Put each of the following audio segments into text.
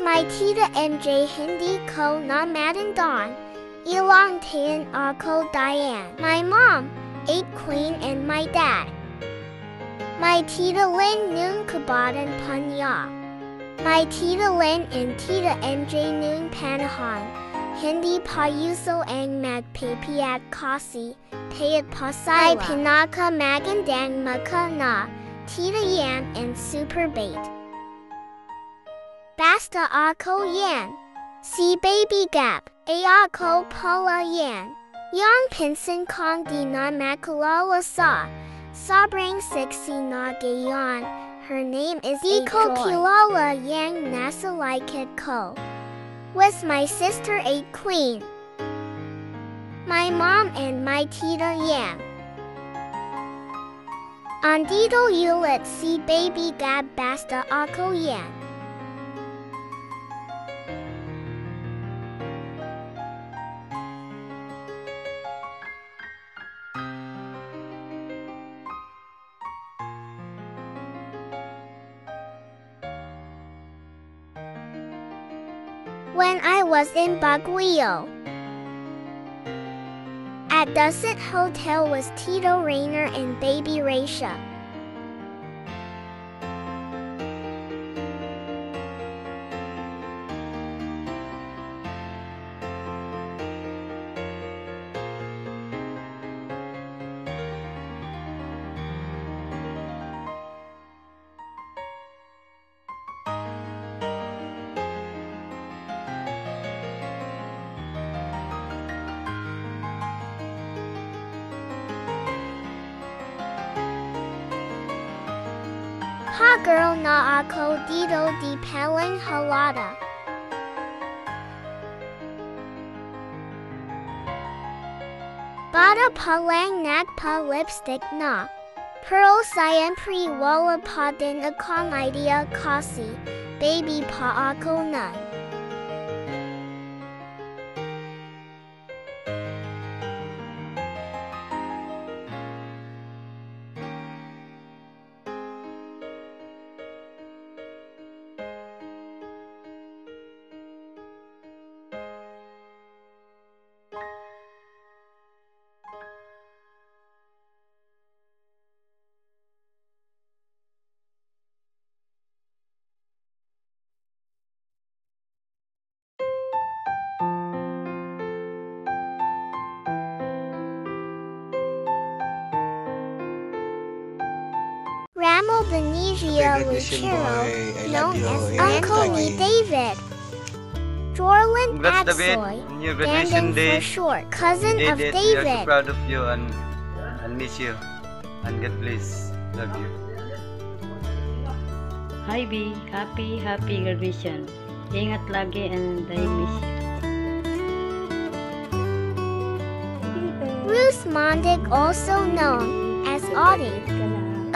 my Tita MJ Hindi ko na matandaan, ilang taon ako Diane. My mom, 8 Queen and my dad. My Tita Lynn noon kabatan panya. My Tita Lynn and Tita MJ noon panahon, hindi pa uso ang magpapiat kasi, payat pa sila. Ay pinaka magandang maka na, Tita Yan and Super Bait. Basta ako yan. Si Baby Gap, ay ako pala yan. Yang pinsan kong di na makalala sa, sobrang sexy na gayon. Her name is Di ko kilala yang nasa likod ko. Was my sister a queen? My mom and my Tita Yan. Andito ulit si Baby Gab basta ako yan. When I was in Baguio, at Dusit Hotel was Tito Rainer and Baby Raisha. Ha girl na ako dito di palang halata. Bata palang nagpa lipstick na. Pero siyempre wala pa din akong idea kasi, baby pa ako na. Ramo Benigio Lucero, known as Uncle ni David. Jorlin Axoy, Brandon for short, cousin of David. We are so proud of you and miss you. And God bless. Love you. Hi B, happy graduation. Ingat lagi and I miss you. Ruth Mondic, also known as Audie,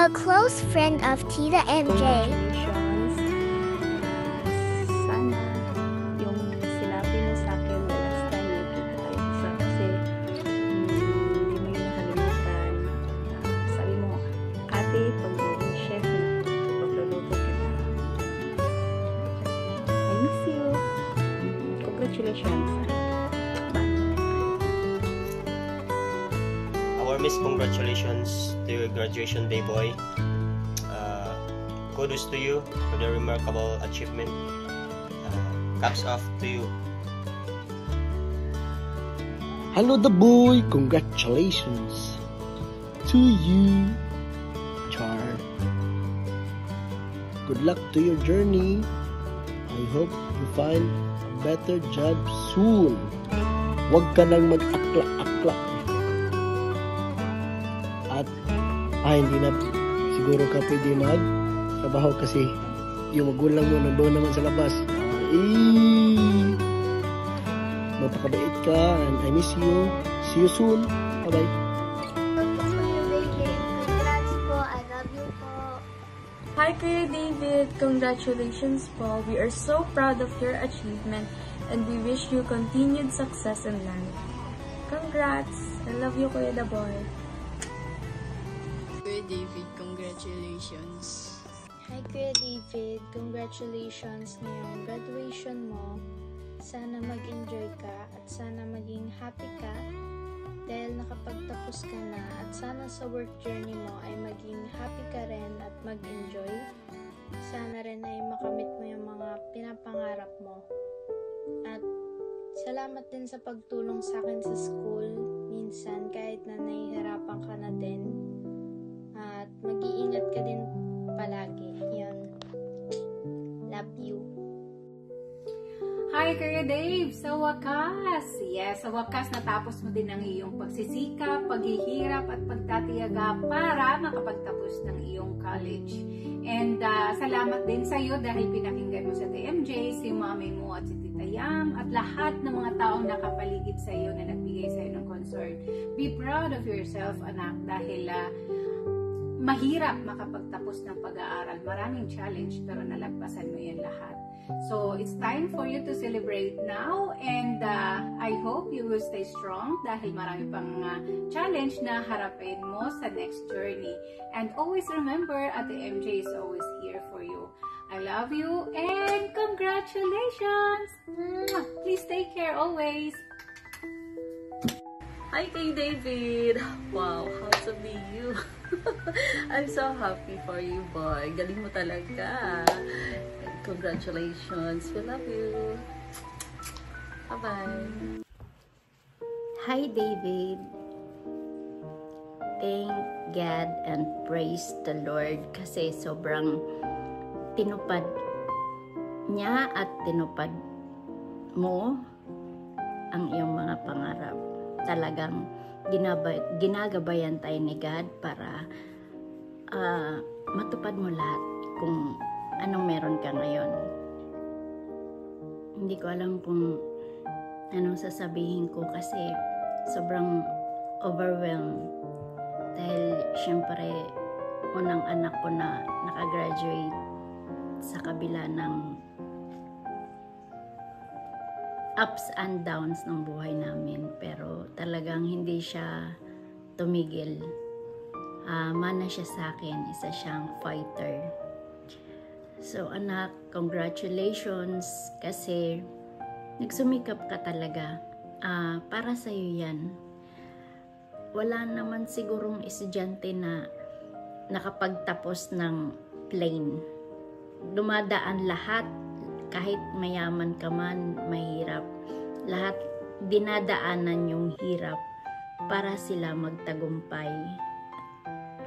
a close friend of Tita MJ. Sana yung sinabi mo sa akin na last time nagkita tayo isa kasi hindi mo yun nakalimutan. Sabi mo, ate, pag yung chef, pagluluto kita. I miss you. Congratulations. Miss, congratulations to your graduation day, boy. Kudos to you for the remarkable achievement. Caps off to you. Hello, the boy. Congratulations to you, Char. Good luck to your journey. I hope you find a better job soon. Huwag ka nang mag-akla-akla. At hindi na siguro ka pwede mag-trabaho kasi yung magulang mo nandoon naman sa labas. Magpakabait ka and I miss you. See you soon. Bye-bye. Congrats po. I love you po. Hi Kuya David, congratulations po. We are so proud of your achievement and we wish you continued success in life. Congrats! I love you Kuya the boy. Kuya David, congratulations. Hi Kuya David, congratulations ngayong graduation. graduation mo, sana mag-enjoy ka at sana maging happy ka dahil nakapagtapos ka na, at sana sa work journey mo ay maging happy ka rin at mag-enjoy. Sana rin ay makamit mo yung mga pinapangarap mo. At salamat din sa pagtulong sa akin sa school minsan kahit na nahihirapan ka na din, at mag-iingat ka din palagi. Yun. Love you. Hi, Kuya Dave! Sa wakas! Yes, sa wakas natapos mo din ang iyong pagsisikap, paghihirap at pagtatiyaga para makapagtapos ng iyong college. And salamat din sa iyo dahil pinakinggan mo sa TMJ, si mami mo at si Tita Yam, at lahat ng mga taong nakapaligid sa iyo na nagbigay sa iyo ng concern. Be proud of yourself, anak, dahil mahirap makapagtapos ng pag-aaral. Maraming challenge pero nalagpasan mo yan lahat. So, it's time for you to celebrate now, and I hope you will stay strong dahil marami pang challenge na harapin mo sa next journey. And always remember, Ate MJ is always here for you. I love you and congratulations! Please take care always! Hi kay David! Wow, how's to be you? I'm so happy for you, boy. Galing mo talaga. Congratulations. We love you. Bye-bye. Hi, David. Thank God and praise the Lord kasi sobrang tinupad niya at tinupad mo ang iyong mga pangarap. Talagang ginagabayan tayo ni God para matupad mo lahat kung anong meron ka ngayon. Hindi ko alam kung anong sasabihin ko kasi sobrang overwhelmed. Dahil syempre, unang anak ko na nakagraduate sa kabila ng ups and downs ng buhay namin. Pero talagang hindi siya tumigil. Mana siya sa akin, isa siyang fighter. So anak, congratulations kasi nagsumikap ka talaga. Para sa'yo yan. Wala naman sigurong estudyante na nakapagtapos ng plain. Dumadaan lahat, kahit mayaman ka man, mahirap. Lahat dinadaanan yung hirap para sila magtagumpay.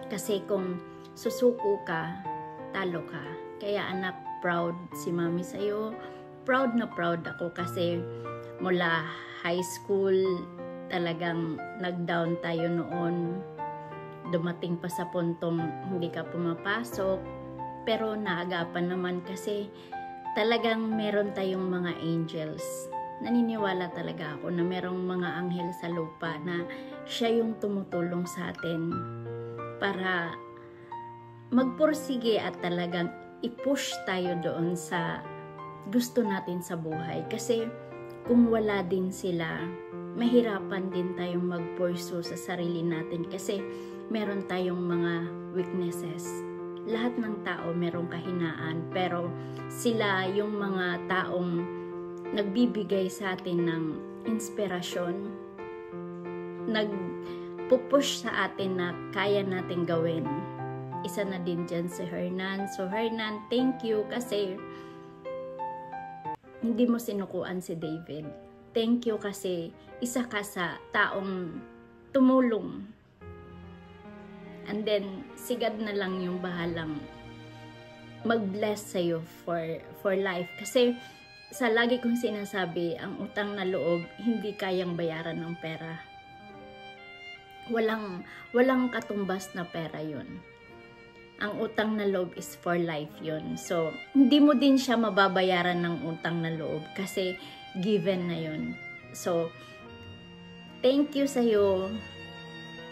Kasi kung susuko ka, talo ka. Kaya anak, proud si mami sa'yo. Proud na proud ako kasi mula high school, talagang nag-down tayo noon. Dumating pa sa puntong hindi ka pumapasok. Pero naagapan naman kasi talagang meron tayong mga angels. Naniniwala talaga ako na merong mga anghel sa lupa na siya yung tumutulong sa atin para magpursige at talagang i-push tayo doon sa gusto natin sa buhay. Kasi kung wala din sila, mahirapan din tayong mag-pursue sa sarili natin kasi meron tayong mga weaknesses. Lahat ng tao merong kahinaan, pero sila yung mga taong nagbibigay sa atin ng inspirasyon, nagpupush sa atin na kaya natin gawin. Isa na din dyan si Hernan. So Hernan, thank you kasi hindi mo sinukuan si David. Thank you kasi isa ka sa taong tumulong. And then, si God na lang yung bahalang mag-bless sa'yo for life. Kasi sa lagi kong sinasabi, ang utang na loob, hindi kayang bayaran ng pera. Walang katumbas na pera yun. Ang utang na loob is for life yun. So, hindi mo din siya mababayaran ng utang na loob kasi given na yun. So, thank you sa'yo.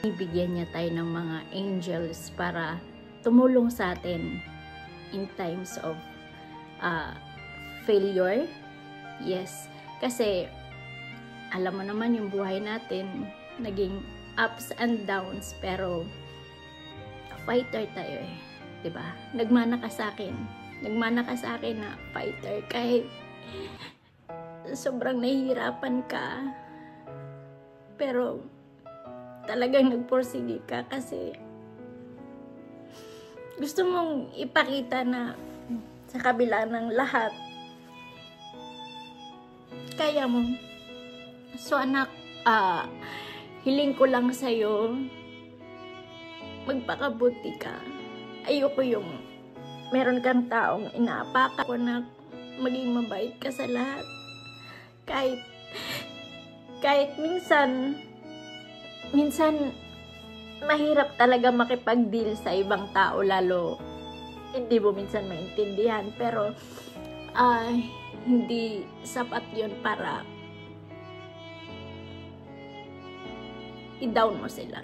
Ibigyan niya tayo ng mga angels para tumulong sa atin in times of failure. Yes, kasi alam mo naman yung buhay natin, naging ups and downs, pero fighter tayo eh, 'di ba? Nagmana ka sa akin na fighter kahit sobrang nahihirapan ka. Pero talagang nagpursige ka kasi gusto mong ipakita na sa kabila ng lahat, kaya mo. So anak, hiling ko lang sa'yo, magpakabuti ka. Ayoko yung meron kang taong inaapakan ko na maging mabait ka sa lahat. Kahit minsan mahirap talaga makipag-deal sa ibang tao, lalo hindi mo minsan maintindihan, pero hindi sapat yun para i-down mo sila.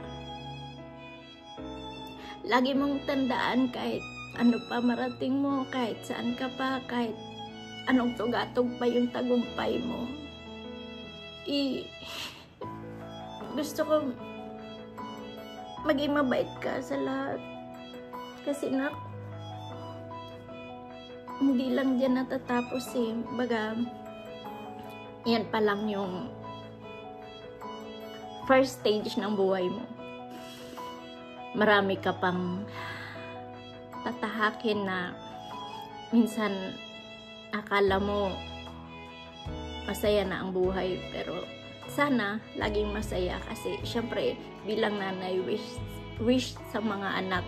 Lagi mong tandaan, kahit ano pa marating mo, kahit saan ka pa, kahit anong tugatog pa yung tagumpay mo, gusto ko maging mabait ka sa lahat. Kasi hindi lang dyan natatapos baga, yan pa lang yung first stage ng buhay mo. Marami ka pang tatahakin na minsan akala mo masaya na ang buhay, pero sana laging masaya kasi syempre bilang nanay wish sa mga anak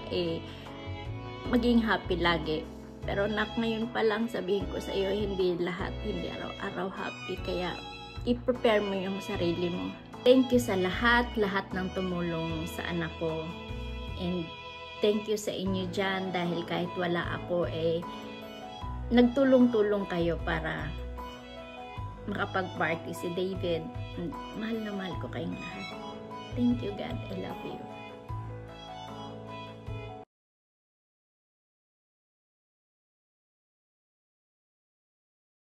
maging happy lagi. Pero ngayon pa lang sabihin ko sa iyo, hindi araw-araw happy, kaya i-prepare mo yung sarili mo. Thank you sa lahat ng tumulong sa anak ko. And thank you sa inyo dyan dahil kahit wala ako, nagtulong-tulong kayo para makapag-party si David. Mahal na mahal ko kayong lahat. Thank you, God. I love you.